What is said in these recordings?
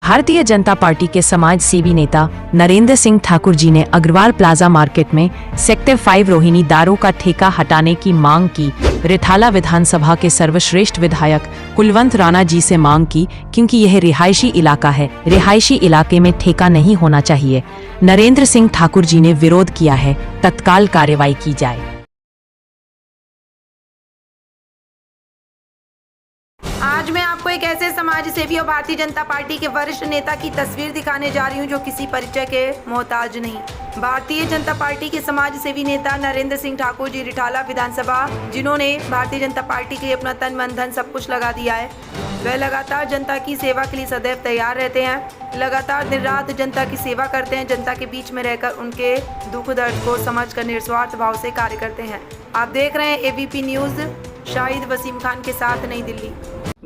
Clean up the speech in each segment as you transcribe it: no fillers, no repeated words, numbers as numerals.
Bharatiya Janata party के समाज सेवी नेता नरेंद्र सिंह ठाकुर जी ने अग्रवाल प्लाजा मार्केट में सेक्टर 5 रोहिणी दारू का ठेका हटाने की मांग की। रिठाला विधानसभा के सर्वश्रेष्ठ विधायक कुलवंत राणा जी से मांग की, क्योंकि यह रिहायशी इलाका है, रिहायशी इलाके में ठेका नहीं होना चाहिए। नरेंद्र सिंह ठाकुर जी ने विरोध किया है, तत्काल कार्रवाई की जाए। आज मैं आपको एक ऐसे समाज सेवी और भारतीय जनता पार्टी के वरिष्ठ नेता की तस्वीर दिखाने जा रही हूं जो किसी परिचय के मोहताज नहीं। भारतीय जनता पार्टी के समाज सेवी नेता नरेंद्र सिंह ठाकुर जी, रिठाला विधानसभा, जिन्होंने भारतीय जनता पार्टी के लिए अपना तन मन धन सब कुछ लगा दिया है। वह लगातार जनता की सेवा के लिए सदैव तैयार रहते हैं, लगातार दिन रात जनता की सेवा करते हैं, जनता के बीच में रहकर उनके दुख दर्द को समझकर निस्वार्थ भाव से कार्य करते हैं। आप देख रहे हैं एबीपी न्यूज, शाहिद वसीम खान के साथ, नई दिल्ली।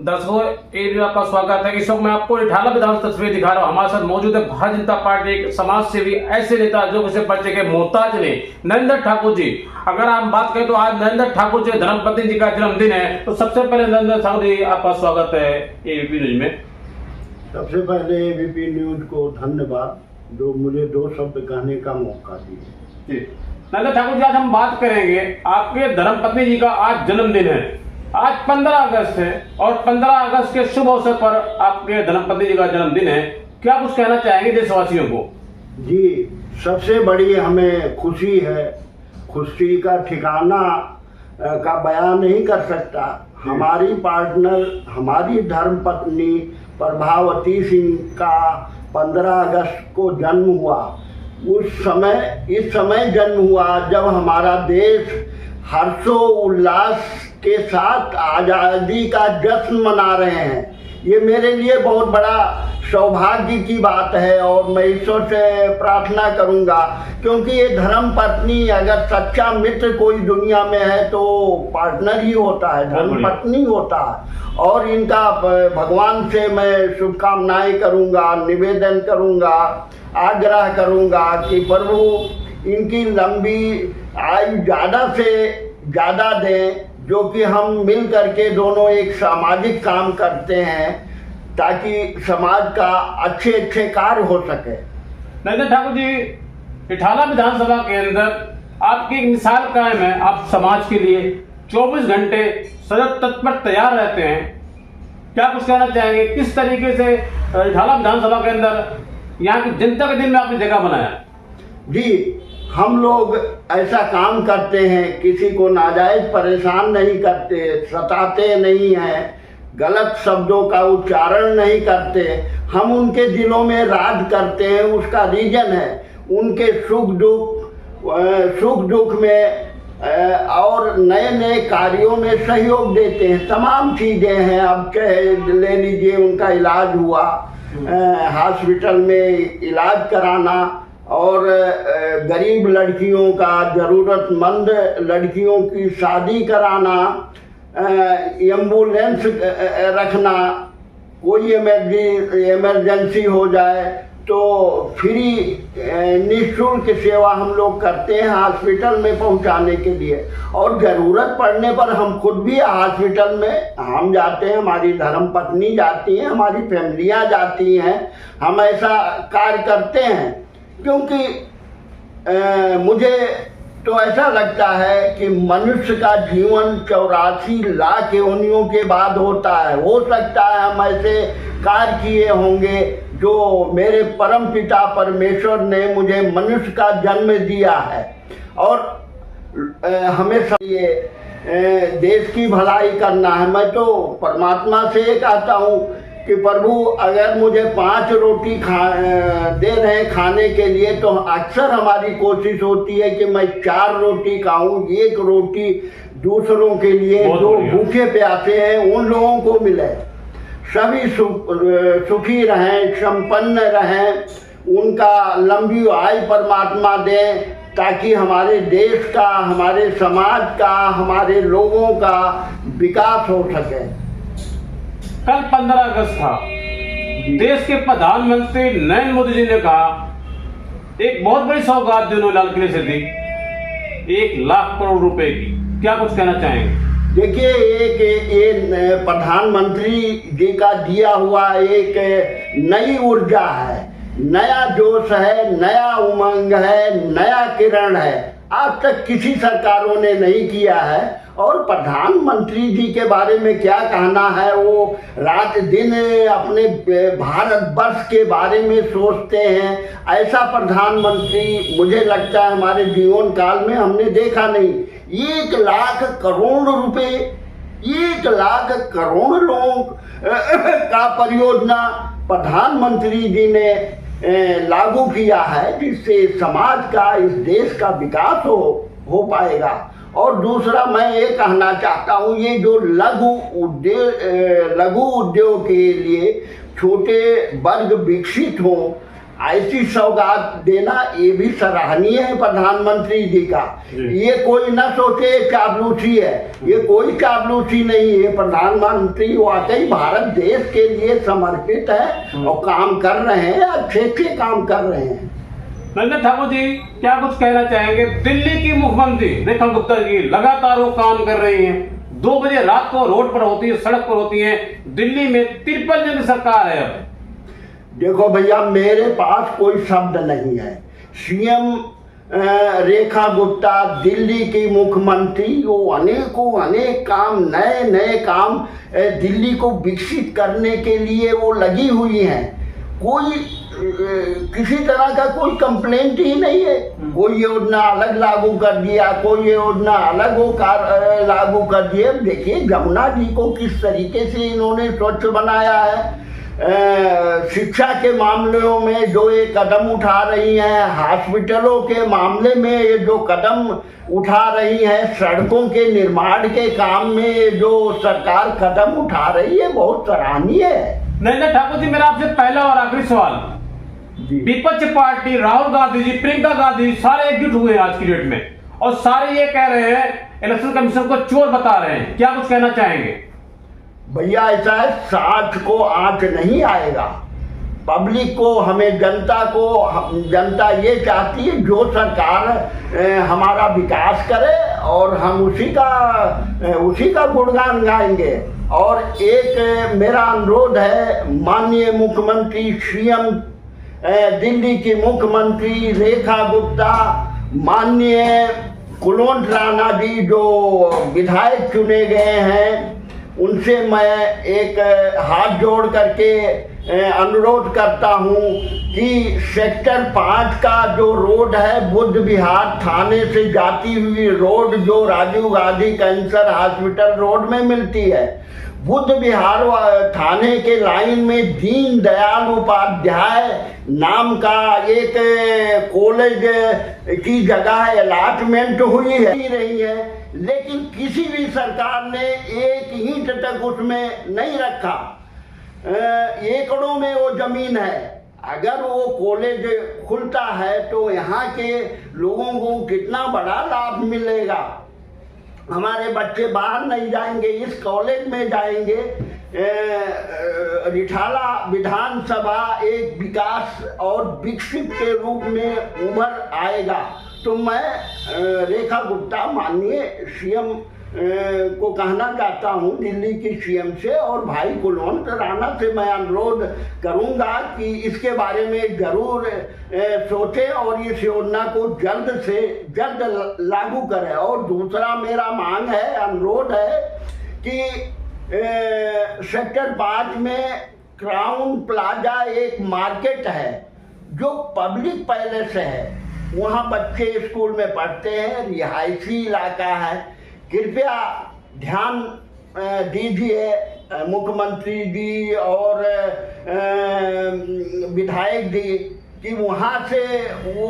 दर्शकों, आपका स्वागत है। इस वक्त मैं आपको रिठाला विधानसभा तस्वीर दिखा रहा हूँ। हमारे साथ मौजूद है भारतीय जनता पार्टी एक समाज सेवी, ऐसे नेता जो किसी परिचय के मोहताज ने, नरेंद्र ठाकुर जी। अगर हम बात करें तो आज नरेंद्र ठाकुर जी धर्मपत्नी जी का जन्मदिन है, तो सबसे पहले नरेंद्र ठाकुर जी, आपका स्वागत है एबीपी न्यूज में। सबसे पहले एबीपी न्यूज को धन्यवाद जो मुझे 2 शब्द कहने का मौका दिया। नरेंद्र ठाकुर जी, आज हम बात करेंगे आपके धर्मपत्नी जी का आज जन्मदिन है। आज 15 अगस्त है और 15 अगस्त के शुभ अवसर पर आपके धर्मपत्नी जी का जन्मदिन है। क्या कुछ कहना चाहेंगे देशवासियों को? जी, सबसे बड़ी हमें खुशी है। खुशी का ठिकाना का बयान नहीं कर सकता। हमारी पार्टनर, हमारी धर्मपत्नी प्रभावती सिंह का 15 अगस्त को जन्म हुआ। इस समय जन्म हुआ जब हमारा देश हर्षोल्लास के साथ आज़ादी का जश्न मना रहे हैं। ये मेरे लिए बहुत बड़ा सौभाग्य की बात है और मैं ईश्वर से प्रार्थना करूंगा, क्योंकि ये धर्म पत्नी, अगर सच्चा मित्र कोई दुनिया में है तो पार्टनर ही होता है, धर्म पत्नी होता है। और इनका भगवान से मैं शुभकामनाएं करूंगा, निवेदन करूंगा, आग्रह करूंगा कि प्रभु इनकी लंबी आयु ज़्यादा से ज़्यादा दें, जो कि हम मिल करके दोनों एक सामाजिक काम करते हैं ताकि समाज का अच्छे अच्छे कार्य हो सके। नरेंद्र ठाकुर जी, रिठाला विधानसभा के अंदर आपकी एक मिसाल कायम है। आप समाज के लिए 24 घंटे सदैव तत्पर तैयार रहते हैं। क्या कुछ कहना चाहेंगे? किस तरीके से रिठाला विधानसभा के अंदर यहाँ की जनता के दिल में आपने जगह बनाया? जी, हम लोग ऐसा काम करते हैं, किसी को नाजायज परेशान नहीं करते, सताते नहीं हैं, गलत शब्दों का उच्चारण नहीं करते। हम उनके दिलों में राज करते हैं। उसका रीजन है उनके सुख दुख में और नए नए कार्यों में सहयोग देते हैं। तमाम चीज़ें हैं। अब ले लीजिए, उनका इलाज हुआ, हॉस्पिटल में इलाज कराना, और गरीब लड़कियों का, ज़रूरतमंद लड़कियों की शादी कराना, एम्बुलेंस रखना, कोई इमरजेंसी हो जाए तो फ्री निःशुल्क सेवा हम लोग करते हैं हॉस्पिटल में पहुंचाने के लिए। और ज़रूरत पड़ने पर हम खुद भी हॉस्पिटल में हम जाते हैं, हमारी धर्मपत्नी जाती हैं, हमारी फैमिलियां जाती हैं। हम ऐसा कार्य करते हैं क्योंकि मुझे तो ऐसा लगता है कि मनुष्य का जीवन 84 लाख योनियों के बाद होता है। हो सकता है हम ऐसे कार्य किए होंगे जो मेरे परम पिता परमेश्वर ने मुझे मनुष्य का जन्म दिया है। और हमेशा ये देश की भलाई करना है। मैं तो परमात्मा से ये कहता हूँ कि प्रभु अगर मुझे 5 रोटी दे रहे खाने के लिए, तो अक्सर हमारी कोशिश होती है कि मैं 4 रोटी खाऊं, 1 रोटी दूसरों के लिए जो भूखे प्यासे हैं उन लोगों को मिले। सभी सुखी रहें, संपन्न रहें, उनका लंबी आयु परमात्मा दें, ताकि हमारे देश का, हमारे समाज का, हमारे लोगों का विकास हो सके। कल 15 अगस्त था। देश के प्रधानमंत्री नरेंद्र मोदी जी ने कहा, एक बहुत बड़ी सौगात जो उन्होंने लाल किले से दी, 1 लाख करोड़ रुपए की। क्या कुछ कहना चाहेंगे? देखिए, एक ये प्रधानमंत्री जी का दिया हुआ एक नई ऊर्जा है, नया जोश है, नया उमंग है, नया किरण है। आज तक किसी सरकारों ने नहीं किया है। और प्रधानमंत्री जी के बारे में क्या कहना है, वो रात दिन अपने भारत वर्ष के बारे में सोचते हैं। ऐसा प्रधानमंत्री मुझे लगता है हमारे जीवन काल में हमने देखा नहीं। 1 लाख करोड़ रुपए, 1 लाख करोड़ लोगों का परियोजना प्रधानमंत्री जी ने लागू किया है, जिससे समाज का, इस देश का विकास हो पाएगा। और दूसरा मैं ये कहना चाहता हूँ, ये जो लघु उद्योग के लिए छोटे वर्ग विकसित हों, ऐसी सौगात देना ये भी सराहनीय है प्रधानमंत्री जी का। ये कोई न सोचे चापलूसी है, ये कोई चापलूसी नहीं है। प्रधानमंत्री वाकई भारत देश के लिए समर्पित है और काम कर रहे हैं, अच्छे काम कर रहे हैं। नरेंद्र ठाकुर जी क्या कुछ कहना चाहेंगे? दिल्ली की मुख्यमंत्री रेखा गुप्ता जी लगातार वो काम कर रही हैं, 2 बजे रात को रोड पर होती है, सड़क पर होती हैं। दिल्ली में 53 जन सरकार है। अब देखो भैया, मेरे पास कोई शब्द नहीं है। सीएम रेखा गुप्ता दिल्ली की मुख्यमंत्री, वो अनेक काम, नए काम दिल्ली को विकसित करने के लिए वो लगी हुई हैं। कोई किसी तरह का कोई कंप्लेंट ही नहीं है। कोई योजना अलग लागू कर दिया, कोई योजना अलग लागू कर दिया। देखिए जमुना जी को किस तरीके से इन्होंने स्वच्छ बनाया है। शिक्षा के मामलों में जो ये कदम उठा रही हैं, हॉस्पिटलों के मामले में ये जो कदम उठा रही हैं, सड़कों के निर्माण के काम में जो सरकार कदम उठा रही है, बहुत सराहनीय है। नरेंद्र ठाकुर जी, मेरा आपसे पहला और आखिरी सवाल, विपक्ष पार्टी राहुल गांधी जी, प्रियंका गांधी जी सारे एकजुट हुए हैं आज की डेट में, और सारे ये कह रहे हैं इलेक्शन कमीशन को चोर बता रहे हैं। क्या कुछ कहना चाहेंगे? भैया ऐसा है, साठ को आंच नहीं आएगा। पब्लिक को, हमें जनता ये चाहती है जो सरकार हमारा विकास करे और हम उसी का गुणगान गाएंगे। और एक मेरा अनुरोध है, माननीय मुख्यमंत्री, सीएम दिल्ली की मुख्यमंत्री रेखा गुप्ता, माननीय कुलवंत राणा जी जो विधायक चुने गए हैं, उनसे मैं एक हाथ जोड़ करके अनुरोध करता हूं कि सेक्टर 5 का जो रोड है, बुद्ध विहार थाने से जाती हुई रोड जो Rajiv Gandhi cancer hospital road में मिलती है, बुद्ध विहार थाने के लाइन में दीन दयाल उपाध्याय नाम का एक कॉलेज की जगह अलॉटमेंट हुई है, लेकिन किसी भी सरकार ने एक ईंट तक उसमें नहीं रखा। एकड़ों में वो जमीन है। अगर वो कॉलेज खुलता है तो यहाँ के लोगों को कितना बड़ा लाभ मिलेगा। हमारे बच्चे बाहर नहीं जाएंगे, इस कॉलेज में जाएंगे। रिठाला विधानसभा एक विकास और विकसित के रूप में उभर आएगा। तो मैं रेखा गुप्ता माननीय सीएम को कहना चाहता हूं, दिल्ली की सीएम से और भाई कुलवंत राणा से मैं अनुरोध करूंगा कि इसके बारे में जरूर सोचें और इस योजना को जल्द से जल्द लागू करें। और दूसरा मेरा मांग है, अनुरोध है कि सेक्टर 5 में क्राउन प्लाजा एक मार्केट है जो पब्लिक पहले से है, वहाँ बच्चे स्कूल में पढ़ते हैं, रिहायशी इलाका है। कृपया ध्यान दीजिए मुख्यमंत्री जी और विधायक जी कि वहाँ से वो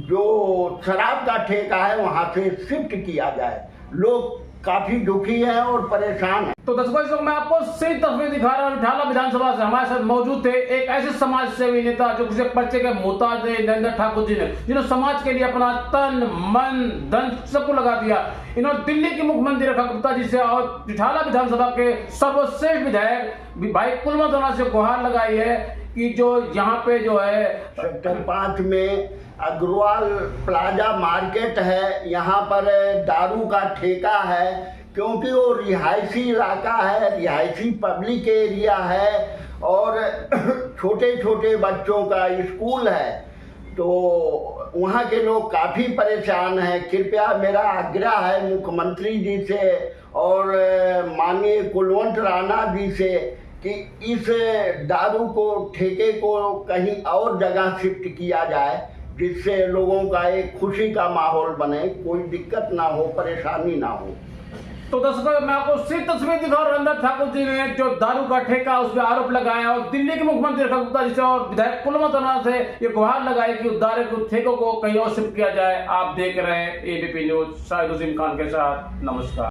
जो शराब का ठेका है वहाँ से शिफ्ट किया जाए। लोग काफी दुखी हैं और परेशान हैं। तो दर्शकों, मैं आपको सही तस्वीर दिखा रहा हूँ। रिठाला विधानसभा से हमारे साथ मौजूद थे एक ऐसे समाज सेवी नेता जो किसी पर्चे के मोहताज नहीं, नरेंद्र ठाकुर जी ने, जिन्होंने समाज के लिए अपना तन मन धन सबको लगा दिया। इन्होंने दिल्ली की मुख्यमंत्री रेखा गुप्ता जी से और रिठाला विधानसभा के सर्वश्रेष्ठ विधायक भाई कुलवंत राणा से गुहार लगाई है कि जो यहाँ पे जो है सेक्टर 5 में अग्रवाल प्लाजा मार्केट है, यहाँ पर दारू का ठेका है, क्योंकि वो रिहायशी इलाका है, रिहायशी पब्लिक एरिया है और छोटे छोटे बच्चों का स्कूल है, तो वहाँ के लोग काफ़ी परेशान हैं। कृपया मेरा आग्रह है मुख्यमंत्री जी से और माननीय कुलवंत राणा जी से कि इस दारू को ठेके को कहीं और जगह शिफ्ट किया जाए, जिससे लोगों का एक खुशी का माहौल बने, कोई दिक्कत ना हो, परेशानी ना हो। तो दर्शकों, मैं आपको सिर्फ तस्वीर दिखा रहा हूं। नरेंद्र ठाकुर जी ने जो दारू का ठेका उस पर आरोप लगाया और दिल्ली के मुख्यमंत्री रेखा गुप्ता जी से और विधायक कुलवंत राणा से ये गुहार लगाई कि दारू के ठेकों को कहीं और शिफ्ट किया जाए। आप देख रहे हैं एबीपी न्यूज, शाहिद उसीम खान के साथ। नमस्कार।